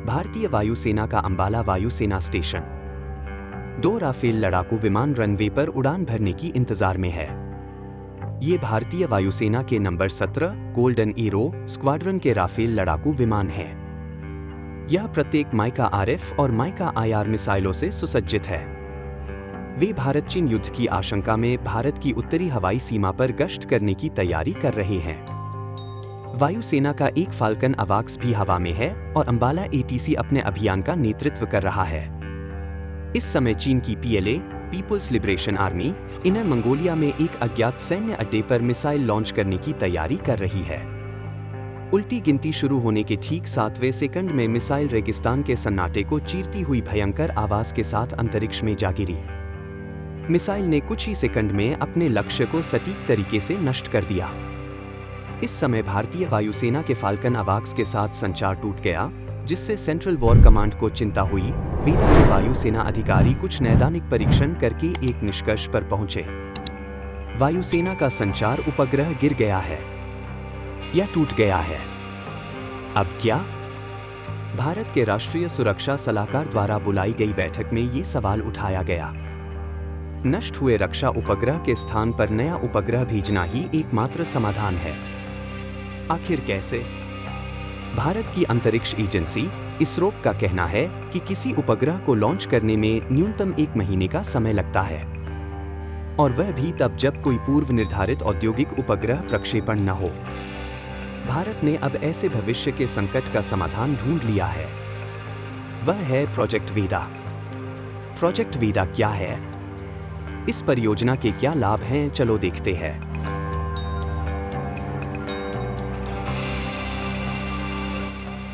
भारतीय वायुसेना का अंबाला वायुसेना स्टेशन 2 राफेल लड़ाकू विमान रनवे पर उड़ान भरने की इंतजार में है। ये भारतीय वायुसेना के नंबर 17 गोल्डन एरो स्क्वाड्रन के राफेल लड़ाकू विमान है। यह प्रत्येक माइका आरएफ और माइका आईआर मिसाइलों से सुसज्जित है। वे भारत चीन युद्ध की आशंका में भारत की उत्तरी हवाई सीमा पर गश्त करने की तैयारी कर रहे हैं। वायुसेना का एक फाल्कन अवाक्स भी हवा में है और अंबाला एटीसी अपने अभियान का नेतृत्व कर रहा है। इस समय चीन की PLA people's liberation army Inner Mongolia में एक अज्ञात सैन्य अड्डे पर मिसाइल लॉन्च करने की तैयारी कर रही है। उल्टी गिनती शुरू होने के ठीक 7वें सेकंड में मिसाइल रेगिस्तान के सन्नाटे को चीरती हुई भयंकर आवाज के साथ अंतरिक्ष में जा गिरी। मिसाइल ने कुछ ही सेकंड में अपने लक्ष्य को सटीक तरीके से नष्ट कर दिया। इस समय भारतीय वायुसेना के फाल्कन अवाक्स के साथ संचार टूट गया, जिससे सेंट्रल वॉर कमांड को चिंता हुई। वेदा के वायुसेना अधिकारी कुछ नैदानिक परीक्षण करके एक निष्कर्ष पर पहुंचे। वायुसेना का संचार उपग्रह गिर गया है या टूट गया है। अब क्या? भारत के राष्ट्रीय सुरक्षा सलाहकार द्वारा बुलाई गई बैठक में ये सवाल उठाया गया। नष्ट हुए रक्षा उपग्रह के स्थान पर नया उपग्रह भेजना ही एकमात्र समाधान है। आखिर कैसे? भारत की अंतरिक्ष एजेंसी इसरो का कहना है कि किसी उपग्रह को लॉन्च करने में न्यूनतम 1 महीने का समय लगता है, और वह भी तब जब कोई पूर्व निर्धारित औद्योगिक उपग्रह प्रक्षेपण न हो। भारत ने अब ऐसे भविष्य के संकट का समाधान ढूंढ लिया है। वह है प्रोजेक्ट वेदा। प्रोजेक्ट वेदा क्या है? इस परियोजना के क्या लाभ हैं? चलो देखते हैं।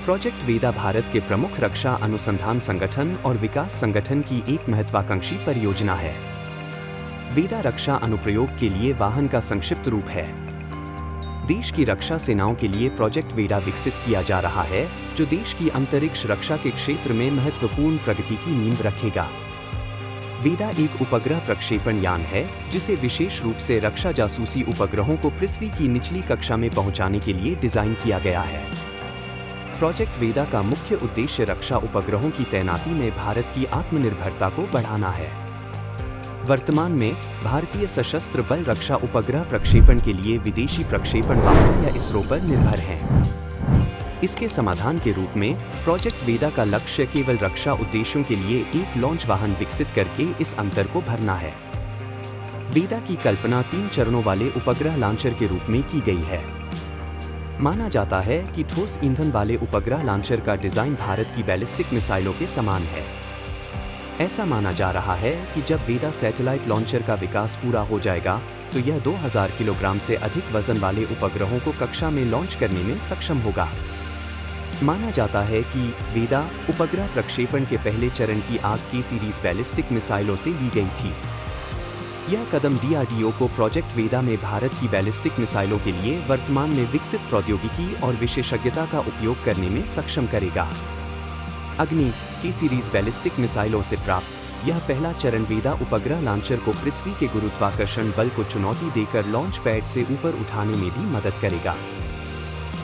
प्रोजेक्ट वेदा भारत के प्रमुख रक्षा अनुसंधान संगठन और विकास संगठन की एक महत्वाकांक्षी परियोजना है। वेदा रक्षा अनुप्रयोग के लिए वाहन का संक्षिप्त रूप है। देश की रक्षा सेनाओं के लिए प्रोजेक्ट वेदा विकसित किया जा रहा है, जो देश की अंतरिक्ष रक्षा के क्षेत्र में महत्वपूर्ण प्रगति की नींव रखेगा। वेदा एक उपग्रह प्रक्षेपण यान है, जिसे विशेष रूप से रक्षा जासूसी उपग्रहों को पृथ्वी की निचली कक्षा में पहुंचाने के लिए डिजाइन किया गया है। प्रोजेक्ट वेदा का मुख्य उद्देश्य रक्षा उपग्रहों की तैनाती में भारत की आत्मनिर्भरता को बढ़ाना है। वर्तमान में भारतीय सशस्त्र बल रक्षा उपग्रह प्रक्षेपण के लिए विदेशी प्रक्षेपण वाहन या इसरो पर निर्भर हैं। इसके समाधान के रूप में प्रोजेक्ट वेदा का लक्ष्य केवल रक्षा उद्देश्यों के लिए एक लॉन्च वाहन विकसित करके इस अंतर को भरना है। वेदा की कल्पना 3 चरणों वाले उपग्रह लॉन्चर के रूप में की गई है। माना जाता है कि ठोस ईंधन वाले उपग्रह लॉन्चर का डिजाइन भारत की बैलिस्टिक मिसाइलों के समान है। ऐसा माना जा रहा है कि जब वेदा सैटेलाइट लॉन्चर का विकास पूरा हो जाएगा, तो यह 2000 किलोग्राम से अधिक वजन वाले उपग्रहों को कक्षा में लॉन्च करने में सक्षम होगा। माना जाता है कि वेदा उपग्रह प्रक्षेपण के पहले चरण की आग की सीरीज बैलिस्टिक मिसाइलों से ली गई थी। यह कदम डीआरडीओ को प्रोजेक्ट वेदा में भारत की बैलिस्टिक मिसाइलों के लिए वर्तमान में विकसित प्रौद्योगिकी और विशेषज्ञता का उपयोग करने में सक्षम करेगा। अग्नि की सीरीज बैलिस्टिक मिसाइलों से प्राप्त यह पहला चरण वेदा उपग्रह लॉन्चर को पृथ्वी के गुरुत्वाकर्षण बल को चुनौती देकर लॉन्च पैड से ऊपर उठाने में भी मदद करेगा।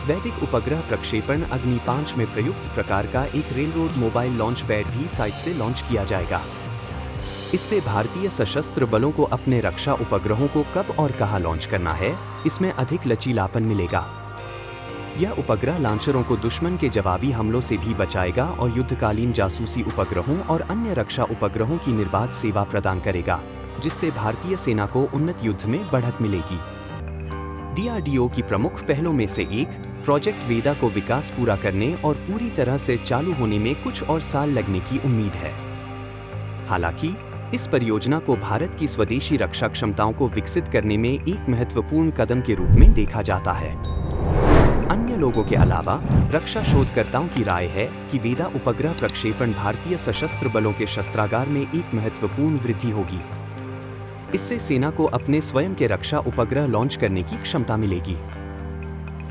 वैदिक उपग्रह प्रक्षेपण अग्नि 5 में प्रयुक्त प्रकार का एक रेलरोड मोबाइल लॉन्च पैड भी साइट से लॉन्च किया जाएगा। इससे भारतीय सशस्त्र बलों को अपने रक्षा उपग्रहों को कब और कहां लॉन्च करना है, इसमें अधिक लचीलापन मिलेगा। यह उपग्रह लॉन्चरों को दुश्मन के जवाबी हमलों से भी बचाएगा और युद्धकालीन जासूसी उपग्रहों और अन्य रक्षा उपग्रहों की निर्बाध सेवा प्रदान करेगा, जिससे भारतीय सेना को उन्नत युद्ध में बढ़त मिलेगी। डीआरडीओ की प्रमुख पहलों में से एक प्रोजेक्ट वेदा को विकास पूरा करने और पूरी तरह से चालू होने में कुछ और साल लगने की उम्मीद है। हालांकि इस परियोजना को भारत की स्वदेशी रक्षा क्षमताओं को विकसित करने में एक महत्वपूर्ण कदम के रूप में देखा जाता है। अन्य लोगों के अलावा रक्षा शोधकर्ताओं की राय है कि वेदा उपग्रह प्रक्षेपण भारतीय सशस्त्र बलों के शस्त्रागार में एक महत्वपूर्ण वृद्धि होगी। इससे सेना को अपने स्वयं के रक्षा उपग्रह लॉन्च करने की क्षमता मिलेगी।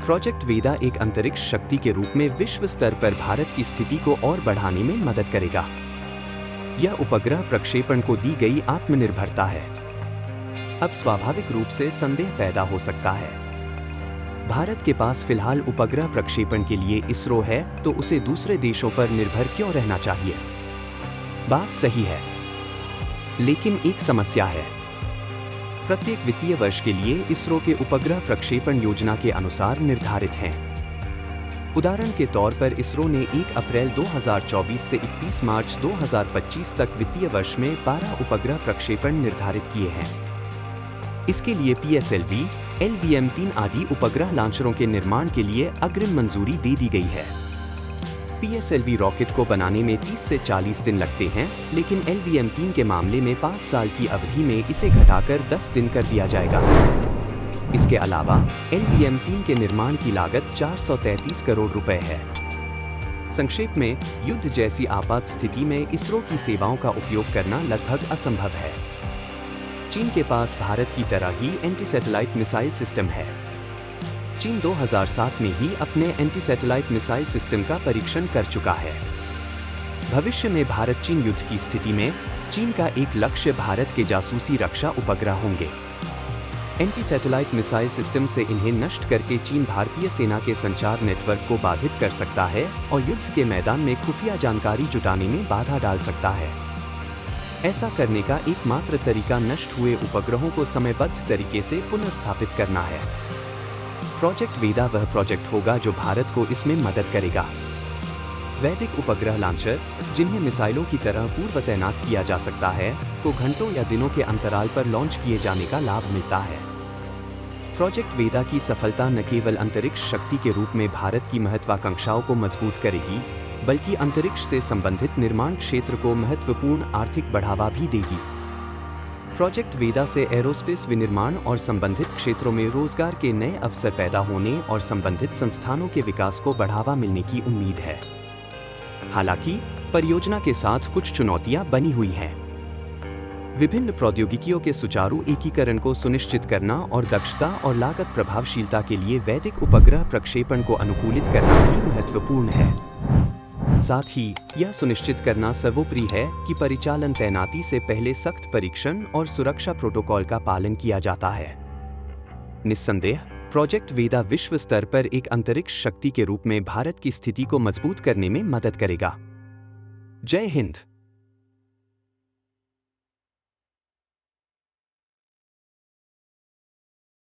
प्रोजेक्ट वेदा एक अंतरिक्ष शक्ति के रूप में विश्व स्तर पर भारत की स्थिति को और बढ़ाने में मदद करेगा। यह उपग्रह प्रक्षेपण को दी गई आत्मनिर्भरता है। अब स्वाभाविक रूप से संदेह पैदा हो सकता है, भारत के पास फिलहाल उपग्रह प्रक्षेपण के लिए इसरो है, तो उसे दूसरे देशों पर निर्भर क्यों रहना चाहिए? बात सही है, लेकिन एक समस्या है। प्रत्येक वित्तीय वर्ष के लिए इसरो के उपग्रह प्रक्षेपण योजना के अनुसार निर्धारित हैं। उदाहरण के तौर पर इसरो ने 1 अप्रैल 2024 से 31 मार्च 2025 तक वित्तीय वर्ष में 12 उपग्रह प्रक्षेपण निर्धारित किए हैं। इसके लिए PSLV, LVM-3 आदि उपग्रह लॉन्चरों के निर्माण के लिए अग्रिम मंजूरी दे दी गई है। PSLV रॉकेट को बनाने में 30 से 40 दिन लगते हैं, लेकिन LVM-3 के मामले में 5 साल की अवधि में इसे घटाकर 10 दिन कर दिया जाएगा। इसके अलावा LVM-3 के निर्माण की लागत 433 करोड़ रुपए है। संक्षेप में, युद्ध जैसी आपात स्थिति में इसरो की सेवाओं का उपयोग करना लगभग असंभव है। चीन के पास भारत की तरह ही एंटी सैटेलाइट मिसाइल सिस्टम है। चीन 2007 में ही अपने एंटी सैटेलाइट मिसाइल सिस्टम का परीक्षण कर चुका है। भविष्य में भारत चीन युद्ध की स्थिति में चीन का एक लक्ष्य भारत के जासूसी रक्षा उपग्रह होंगे। एंटी सैटेलाइट मिसाइल सिस्टम से इन्हें नष्ट करके चीन भारतीय सेना के संचार नेटवर्क को बाधित कर सकता है और युद्ध के मैदान में खुफिया जानकारी जुटाने में बाधा डाल सकता है। ऐसा करने का एकमात्र तरीका नष्ट हुए उपग्रहों को समयबद्ध तरीके से पुनर्स्थापित करना है। प्रोजेक्ट वेदा वह प्रोजेक्ट होगा जो भारत को इसमें मदद करेगा। वैदिक उपग्रह लॉन्चर, जिन्हें मिसाइलों की तरह पूर्व तैनात किया जा सकता है, को घंटों या दिनों के अंतराल पर लॉन्च किए जाने का लाभ मिलता है। प्रोजेक्ट वेदा की सफलता न केवल अंतरिक्ष शक्ति के रूप में भारत की महत्वाकांक्षाओं को मजबूत करेगी, बल्कि अंतरिक्ष से संबंधित निर्माण क्षेत्र को महत्वपूर्ण आर्थिक बढ़ावा भी देगी। प्रोजेक्ट वेदा से एरोस्पेस विनिर्माण और संबंधित क्षेत्रों में रोजगार के नए अवसर पैदा होने और संबंधित संस्थानों के विकास को बढ़ावा मिलने की उम्मीद है। हालांकि परियोजना के साथ कुछ चुनौतियां बनी हुई हैं। विभिन्न प्रौद्योगिकियों के सुचारू एकीकरण को सुनिश्चित करना और दक्षता और लागत प्रभावशीलता के लिए वैदिक उपग्रह प्रक्षेपण को अनुकूलित करना भी महत्वपूर्ण है। साथ ही यह सुनिश्चित करना सर्वोपरि है कि परिचालन तैनाती से पहले सख्त परीक्षण और सुरक्षा प्रोटोकॉल का पालन किया जाता है। निस्संदेह, प्रोजेक्ट वेदा विश्व स्तर पर एक अंतरिक्ष शक्ति के रूप में भारत की स्थिति को मजबूत करने में मदद करेगा। जय हिंद।